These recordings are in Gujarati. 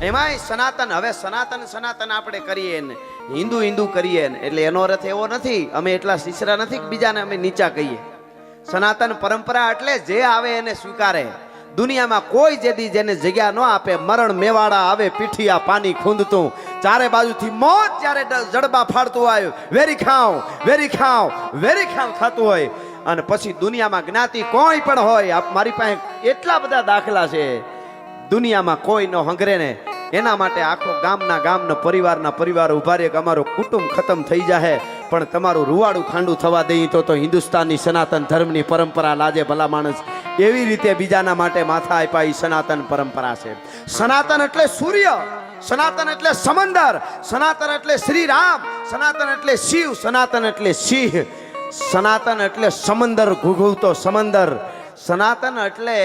એમાંય સનાતન. હવે સનાતન સનાતન આપણે કરીએ ને હિન્દુ હિન્દુ કરીએ ને એટલે એનો અર્થ એવો નથી અમે એટલા શીશરા નથી કે બીજાને અમે નીચા કહીએ. સનાતન પરંપરા એટલે જે આવે એને સ્વીકારે. દુનિયામાં કોઈ જેદી જેને જગ્યા ન આપે. મરણ મેવાડા આવે પીઠિયા પાણી ખૂંદતું, ચારે બાજુથી મોત જ્યારે જડબા ફાડતું આવ્યું, વેરી ખાવ વેરી ખાવ વેરી ખાવ થતું હોય. અને પછી દુનિયામાં જ્ઞાતિ કોઈ પણ હોય, મારી પાસે એટલા બધા દાખલા છે. દુનિયામાં કોઈ ન હંગરે ને એના માટે આખો ગામના પરિવાર ઉભા રહે કે અમારો કુટુંબ ખતમ થઈ જાય પણ તમારું રૂવાડું ખાંડું થવા દઈ તો હિન્દુસ્તાનની સનાતન ધર્મની પરંપરા લાજે ભલા માણસ. એવી રીતે બીજાના માટે માથા આપ્યા એ સનાતન પરંપરા છે. સનાતન એટલે સૂર્ય, સનાતન એટલે સમંદર, સનાતન એટલે શ્રી રામ, સનાતન એટલે શિવ, સનાતન એટલે સિંહ, સનાતન એટલે સમંદર ઘૂઘવતો સમંદર, સનાતન એટલે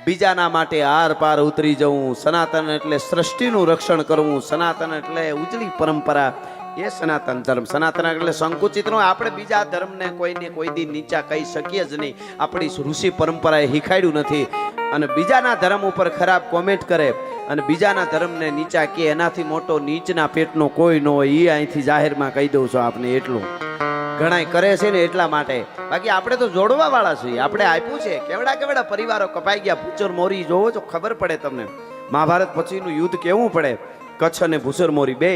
બીજાના માટે આર પાર ઉતરી જવું, સનાતન એટલે સૃષ્ટિનું રક્ષણ કરવું, સનાતન એટલે ઉજળી પરંપરા. એ સનાતન ધર્મ. સનાતન એટલે સંકુચિત નો. આપણે બીજા ધર્મને કોઈને કોઈ દી નીચા કહી શકીએ જ નહીં. આપણી ઋષિ પરંપરાએ શીખાડ્યું નથી. અને બીજાના ધર્મ ઉપર ખરાબ કોમેન્ટ કરે અને બીજાના ધર્મને નીચા કે એનાથી મોટો નીચના પેટનો કોઈ ન હોય. એ અહીંથી જાહેરમાં કહી દઉં છું આપને. એટલું ઘણા કરે છે ને એટલા માટે. બાકી આપણે તો જોડવા વાળા છીએ. આપણે આપ્યું છે. કેવડા પરિવારો કપાઈ ગયા. ભૂસર મોરી જોવો તો ખબર પડે તમને. મહાભારત પછીનું યુદ્ધ કેવું પડે. કચ્છ અને ભૂસર મોરી બે,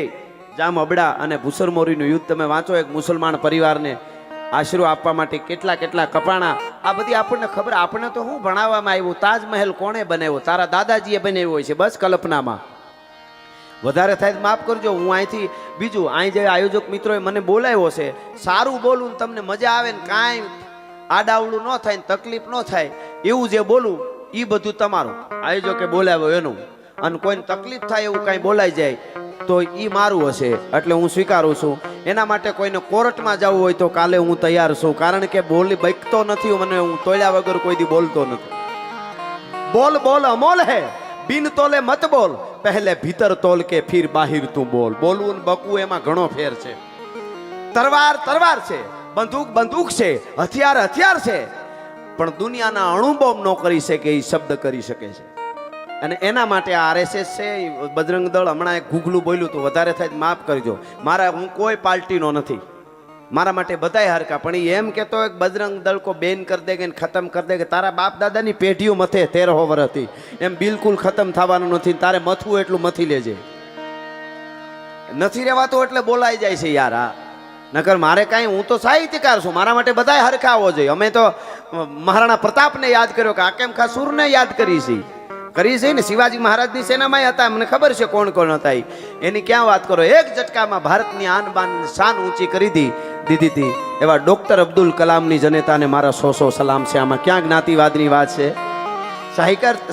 જામ અબડા અને ભૂસર મોરીનું યુદ્ધ તમે વાંચો. એક મુસલમાન પરિવારને આશરો આપવા માટે કેટલા કપાણા. આ બધી આપણને ખબર. આપણે તો શું ભણાવવામાં આવ્યું? તાજમહેલ કોણે બનાવ્યો? તારા દાદાજીએ બનાવ્યો હોય છે. બસ કલ્પનામાં. વધારે થાય માફ કરજો. હું અહીંથી બીજું અહીં જે આયોજક મિત્રોએ મને બોલાવ્યો છે, સારું બોલું તમને મજા આવે ને કાંઈ આડાવડું ન થાય ને તકલીફ ન થાય એવું જે બોલું એ બધું તમારું. આયોજકે બોલાવ્યો એનું. અને કોઈને તકલીફ થાય એવું કાંઈ બોલાઈ જાય તો એ મારું હશે એટલે હું સ્વીકારું છું. એના માટે કોઈને કોર્ટમાં જવું હોય તો કાલે હું તૈયાર છું. કારણ કે બોલી બકતો નથી મને. હું તોલ્યા વગર કોઈ દી બોલતો નથી. બોલ બોલ અમોલ હે, બિન તોલે મત બોલ, પહેલે ભીતર તોલ કે ફિર બાહિર તું બોલ. બોલવું ને બકવું એમાં ઘણો ફેર છે. તરવાર તરવાર છે, બંદૂક બંદૂક છે, હથિયાર હથિયાર છે, પણ દુનિયાના અણુબોમ્બ ન કરી શકે એ શબ્દ કરી શકે છે. અને એના માટે આરએસએસ છે, બજરંગ દળ. હમણાં એક ગુગલું બોલ્યું તો વધારે થાય માફ કરજો. હું કોઈ પાર્ટીનો નથી. મારા માટે બધાય હરકા. પણ એ એમ કહેતો એક બજરંગ દળ કો બેન કર દે કે ખતમ કર દે કે તારા બાપ દાદાની પેઢીઓ મથે 13 વર્ષ હતી એમ બિલકુલ ખતમ થવાનું નથી. તારે મથવું એટલું મથી લેજે. નથી રહેવાતું એટલે બોલાઈ જાય છે યાર. હા નકર મારે કાંઈ, હું તો સાહિત્યકાર છું. મારા માટે બધાય હરખા હોવો જોઈએ. અમે તો મહારાણા પ્રતાપને યાદ કર્યો કે આકેમ ખા સુરને યાદ કરી છે ને. શિવાજી મહારાજની સેનામાં હતા. મને ખબર છે કોણ કોણ હતા. એની ક્યાં વાત કરો. એક ઝટકામાં ભારતની આન બાન શાન ઊંચી કરી દીધી હતી એવા ડોક્ટર અબ્દુલ કલામની જનતાને મારા 100 સલામ છે. આમાં ક્યાં જ્ઞાતિવાદની વાત છે?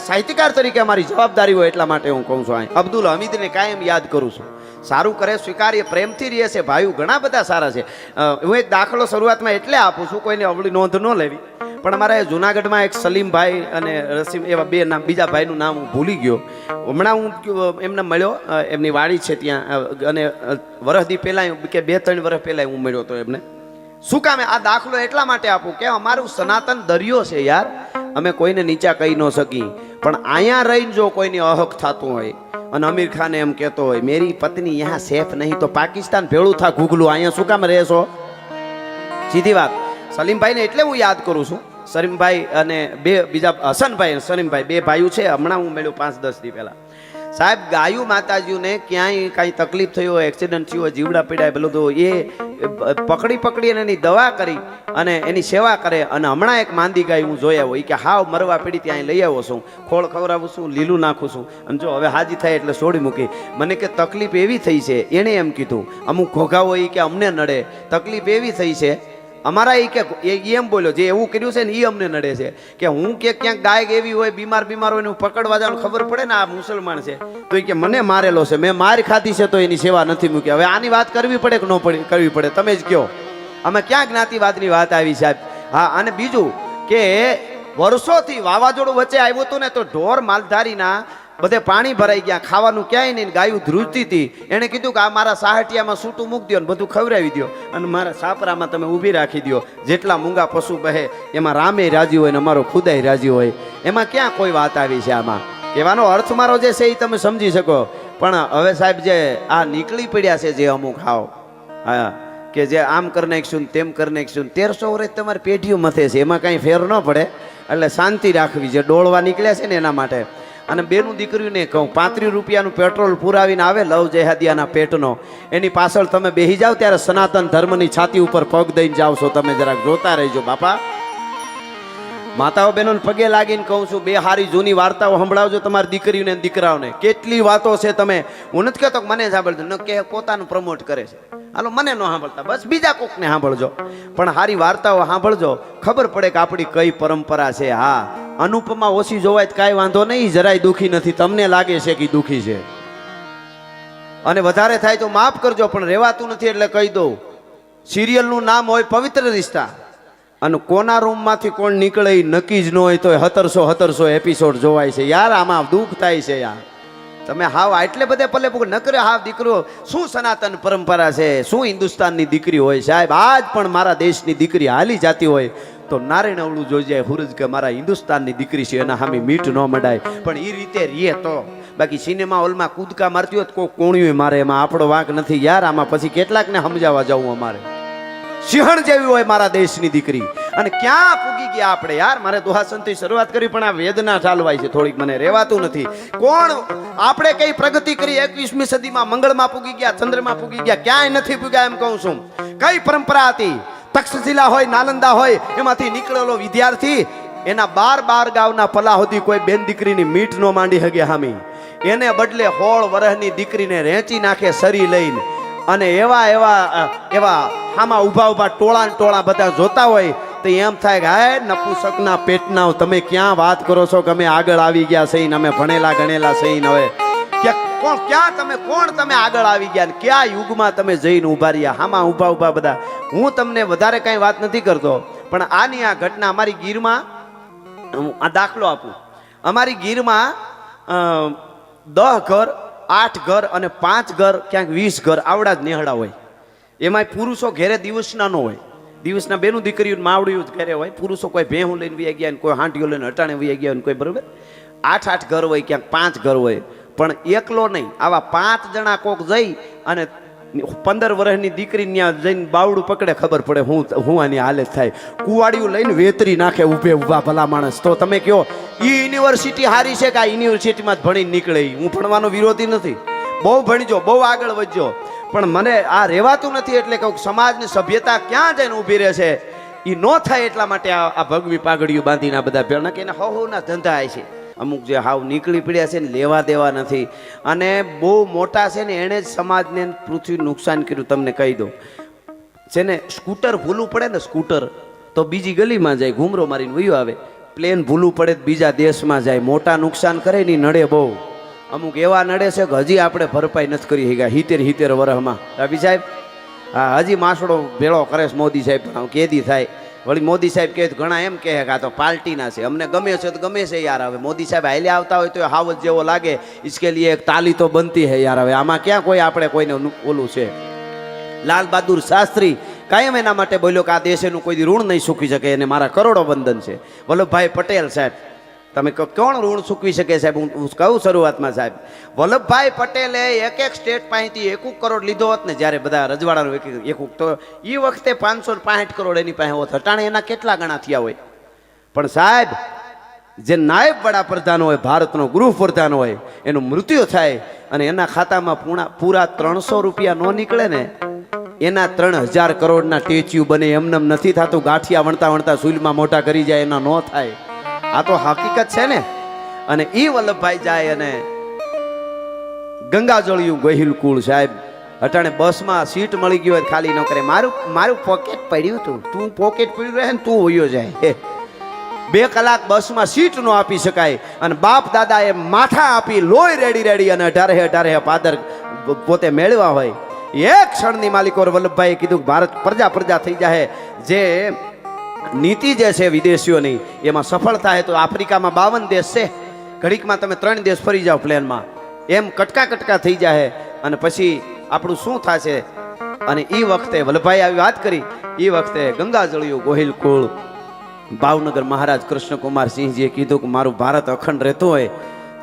સાહિત્યકાર તરીકે અમારી જવાબદારી હોય એટલા માટે હું કહું છું. અબ્દુલ હમીદને કાયમ યાદ કરું છું. સારું કરે, સ્વીકાર્ય, પ્રેમથી રહે છે. ભાઈઓ ઘણા બધા સારા છે. હું એક દાખલો શરૂઆતમાં એટલે આપું છું, કોઈને અવળી નોંધ ન લેવી. પણ અમારે જુનાગઢમાં એક સલીમભાઈ અને રસીમ એવા બે નામ, બીજા ભાઈનું નામ હું ભૂલી ગયો. હમણાં હું એમને મળ્યો. એમની વાડી છે ત્યાં. અને વરસદી પહેલાં કે 2-3 વર્ષ પહેલાં હું મળ્યો હતો એમને. શું કામે આ દાખલો એટલા માટે આપું કે અમારું સનાતન દરિયો છે યાર. અમે કોઈને નીચા કહી ન શકી. પણ અહીંયા રહીને જો કોઈની અહક થતું હોય અને અમીર ખાન એમ કહેતો હોય મેરી પત્ની યહાં સેફ નહીં તો પાકિસ્તાન ભેળું થા ઘૂગલું. અહીંયા શું કામ રહેશો? સીધી વાત. સલીમભાઈને એટલે હું યાદ કરું છું. સલીમભાઈ અને બીજા હસનભાઈ અને સલીમભાઈ 2 ભાઈઓ છે. હમણાં હું મળ્યો 5-10 દી પહેલા. સાહેબ ગાયું માતાજીને ક્યાંય કાંઈ તકલીફ થઈ હોય, એક્સિડન્ટ થયું હોય, જીવડા પીડાય પેલું તો એ પકડી અને એની દવા કરી અને એની સેવા કરે. અને હમણાં એક માંદી ગાય હું જોઈ આવ્યો. એ કે હાવ મરવા પીડી ત્યાં લઈ આવ્યો છું, ખોળ ખવડાવું છું, લીલું નાખું છું. અને જો હવે હાજી થાય એટલે છોડી મૂકી. મને કે તકલીફ એવી થઈ છે, એણે એમ કીધું. અમુક ઘોઘાઓ એ કે અમને નડે, તકલીફ એવી થઈ છે અમારા. એ કે એમ બોલ્યો જે એવું કર્યું છે ને એ અમને નડે છે. કે હું કે ક્યાંક ગાય એવી હોય બીમાર હોય ને પકડવા જવાનું ખબર પડે ને આ મુસલમાન છે તો એ કે મને મારેલો છે, મેં માર ખાધી છે તો એની સેવા નથી મૂકી. હવે આની વાત કરવી પડે કે ન કરવી પડે? તમે જ કહો. અમે ક્યાં જ્ઞાતિવાદની વાત આવી સાહેબ? હા. અને બીજું કે વર્ષોથી વાવાઝોડું વચ્ચે આવ્યું હતું ને તો ઢોર માલધારીના બધે પાણી ભરાઈ ગયા, ખાવાનું ક્યાંય નહીં, ગાયું ધ્રુજતી હતી. એણે કીધું કે આ મારા સાહટિયામાં સૂટું મૂકી દો ને બધું ખવડાવી દો અને મારા સાપરામાં તમે ઊભી રાખી દો. જેટલા મૂંગા પશુ બહે એમાં રામે રાજી હોય ને અમારો ખુદાય રાજી હોય. એમાં ક્યાં કોઈ વાત આવી છે આમાં? કહેવાનો અર્થ મારો જે છે એ તમે સમજી શકો. પણ હવે સાહેબ જે આ નીકળી પડ્યા છે જે અમુક હાવ હા કે જે આમ કરી નાખશું ને તેમ કરી નાખશું ને 1300 વર્ષ તમારી પેઢીઓ મથે છે, એમાં કાંઈ ફેર ન પડે. એટલે શાંતિ રાખવી, જે ડોળવા નીકળ્યા છે ને એના માટે. અને બેનું દીકરીઓને કહું, 35 રૂપિયાનું પેટ્રોલ પુરાવીને આવે લવ જેહાદિયાના પેટનો, એની પાછળ તમે બેહી જાઓ ત્યારે સનાતન ધર્મની છાતી ઉપર પગ દઈને જાઓ છો. તમે જરાક જોતા રહેજો બાપા. માતાઓ બહેનોને પગે લાગીને કહું છું, બે હારી જૂની વાર્તાઓ સંભળાવજો તમારી દીકરીઓને અને દીકરાઓને. કેટલી વાતો છે, તમે હું નથી કહેતો મને સાંભળજો, ન કે પોતાનું પ્રમોટ કરે છે. હાલો મને ન સાંભળતા, બસ બીજા કોકને સાંભળજો, પણ હારી વાર્તાઓ સાંભળજો, ખબર પડે કે આપણી કઈ પરંપરા છે. હા, અનુપમા ઓછી જોવાય તો કાંઈ વાંધો નહીં, જરાય દુઃખી નથી. તમને લાગે છે કે દુઃખી છે અને વધારે થાય તો માફ કરજો, પણ રહેવાતું નથી એટલે કહી દઉં. સિરિયલનું નામ હોય પવિત્ર રિશ્તા, અને કોના રૂમમાંથી કોણ નીકળે એ નક્કી જ ન હોય તો 1700 એપિસોડ જોવાય છે. યાર આમાં દુઃખ થાય છે યાર. તમે હાવ આટલે બધે પલે ન કરે હાવ દીકરો. શું સનાતન પરંપરા છે, શું હિન્દુસ્તાનની દીકરી હોય સાહેબ. આજ પણ મારા દેશની દીકરી હાલી જાતી હોય તો નારાયણ અવળું જોઈ જાય હુરજ કે મારા હિન્દુસ્તાનની દીકરી છે, એના સામે મીઠ ન મડાય. પણ એ રીતે રીએ તો બાકી સિનેમા હોલમાં કૂદકા મારતી હોય કોઈ કોણિયું મારે, એમાં આપણો વાંક નથી યાર. આમાં પછી કેટલાકને સમજાવવા જવું અમારે. સિંહણ જેવી હોય મારા દેશની દીકરી, અને ક્યાં પૂગી ગયા આપણે યાર. મારે દુહાસનથી શરૂઆત કરી પણ આ વેદના ચાલવાય છે થોડીક, મને રહેવાતું નથી. કોણ આપણે કઈ પ્રગતિ કરી 21મી સદીમાં? મંગળમાં પૂગી ગયા, ચંદ્રમાં પૂગી ગયા, ક્યાંય નથી પૂગ્યા એમ કહું છું. કઈ પરંપરા હતી? તક્ષશિલા હોય, નાલંદા હોય, એમાંથી નીકળેલો વિદ્યાર્થી એના 12 ગામના પલા સુધી કોઈ બેન દીકરીની મીઠ નો માંડી હગે હામી. એને બદલે 16 વર્ષની દીકરીને રેંચી નાખે સરી લઈને. અને એવા હામાં ઊભા ટોળા બધા જોતા હોય તો એમ થાય કે હાય નપુસકના પેટના તમે ક્યાં વાત કરો છો કે અમે આગળ આવી ગયા સહીને, અમે ભણેલા ગણેલા સહીને. હવે કોણ તમે આગળ આવી ગયા, કયા યુગમાં તમે જઈને ઉભા રહ્યા? હામાં ઊભા બધા. હું તમને વધારે કઈ વાત નથી કરતો, પણ આની આ ઘટના અમારી ગીરમાં, આ દાખલો આપું. અમારી ગીરમાં 10 ઘર, 8 ઘર અને 5 ઘર, ક્યાંક 20 ઘર આવડા જ નેહડા હોય. એમાં પુરુષો ઘેરે દિવસના ન હોય, દિવસના બેનું દીકરીઓ માવડીઓ જ ઘરે હોય. પુરુષો કોઈ ભેહું લઈને વી ગયા, કોઈ હાંટીઓ લઈને અટાણે વી ગયા, કોઈ બરોબર 8 ઘર હોય, ક્યાંક 5 ઘર હોય. પણ એકલો નહીં, આવા 5 જણા કોક જઈ અને 15 વર્ષની દીકરી ત્યાં જઈને બાવડું પકડે, ખબર પડે હું આની હાલત થાય. કુવાડીયું લઈને વેતરી નાખે ઊભા ભલા માણસ. તો તમે કહો એ યુનિવર્સિટી હારી છે કે આ યુનિવર્સિટીમાં જ ભણીને નીકળે? હું ભણવાનો વિરોધી નથી, બહુ ભણજો, બહુ આગળ વધજો, પણ મને આ રહેવાતું નથી. એટલે કહું સમાજની સભ્યતા ક્યાં જઈને ઊભી રહે છે એ ન થાય એટલા માટે આ ભગવી પાઘડીઓ બાંધીને આ બધા ભેળા કે હવના ધંધા છે. અમુક જે હાવ નીકળી પડ્યા છે ને લેવા દેવા નથી, અને બહુ મોટા છે ને એણે જ સમાજને પૃથ્વી નુકસાન કર્યું. તમને કહી દઉં છે ને, સ્કૂટર ભૂલું પડે ને, સ્કૂટર તો બીજી ગલીમાં જાય ઘૂમરો મારીને વયો આવે. પ્લેન ભૂલું પડે તો બીજા દેશમાં જાય. મોટા નુકસાન કરે ને નડે બહુ. અમુક એવા નડે છે કે હજી આપણે ભરપાઈ નથી કરી શક્યા 70 વર્ષમાં. રવિ સાહેબ હા હજી માસડો ભેળો કરે છે મોદી સાહેબ. કેદી થાય વળી મોદી સાહેબ કહે ઘણા એમ કહે કે આ તો પાર્ટીના છે, અમને ગમે છે તો ગમે છે યાર. હવે મોદી સાહેબ હાલે આવતા હોય તો હાવજ જેવો લાગે, इसके लिए એક તાલી તો બનતી હે યાર. હવે આમાં ક્યાં કોઈ આપણે કોઈને ઓલું છે? લાલ બહાદુર શાસ્ત્રી કાયમ એના માટે બોલ્યો કે આ દેશનું કોઈ ઋણ નહીં ચૂકવી શકે, એને મારા કરોડો વંદન છે. વલ્લભભાઈ પટેલ સાહેબ, તમે કોણ ઋણ ચૂકવી શકે સાહેબ? હું કહું શરૂઆતમાં સાહેબ, વલ્લભભાઈ પટેલે એક સ્ટેટ પાસેથી 1 કરોડ લીધો હોત ને, જ્યારે બધા રજવાડાનું 1 તો એ વખતે 565 કરોડ એની પાસે હોત. હટાણે એના કેટલા ગણા થયા હોય. પણ સાહેબ જે નાયબ વડાપ્રધાન હોય, ભારતનો ગૃહપ્રધાન હોય, એનું મૃત્યુ થાય અને એના ખાતામાં પૂરા 300 રૂપિયા ન નીકળે ને, એના 3000 કરોડના ટેચ્યુ બને. એમને નથી થતું. ગાંઠિયા વણતા સુઈલમાં મોટા કરી જાય, એના ન થાય. આ તો હકીકત છે ને. અને ઈ વલ્લભભાઈ જાય અને ગંગાજળિયું ગહિલ કુળ સાહેબ, અટાણે બસમાં સીટ મળી ગઈ હોય ખાલી ન કરે. મારું પોકેટ પડ્યું હતું, તું પોકેટ પડ્યું રહે ને તું હોયો જાય. 2 કલાક બસમાં સીટ નો આપી શકાય, અને બાપ દાદા એ માથા આપી લોહી રેડી અને 18 પાદર પોતે મેળવા હોય. એક ક્ષણની માલિકો વલ્લભભાઈએ કીધું ભારત પ્રજા થઈ જાય. જે નીતિ જે છે વિદેશીઓની એમાં સફળ થાય તો આફ્રિકામાં 52 દેશ છે, ઘડીકમાં તમે 3 દેશ ફરી જાઓ પ્લેનમાં. એમ કટકા થઈ જાય. અને પછી આપણું શું થશે? અને એ વખતે વલ્લભભાઈ આવી વાત કરી. એ વખતે ગંગાજળિયું ગોહિલ કુળ ભાવનગર મહારાજ કૃષ્ણકુમાર સિંહજીએ કીધું કે મારું ભારત અખંડ રહેતું હોય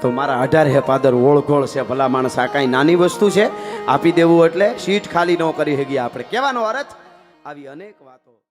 તો મારા 18 પાદર ઓળઘોળ છે. ભલા માણસ, આ કાંઈ નાની વસ્તુ છે? આપી દેવું એટલે સીટ ખાલી ન કરી શકીએ આપણે. કહેવાનો અર્થ આવી અનેક વાતો.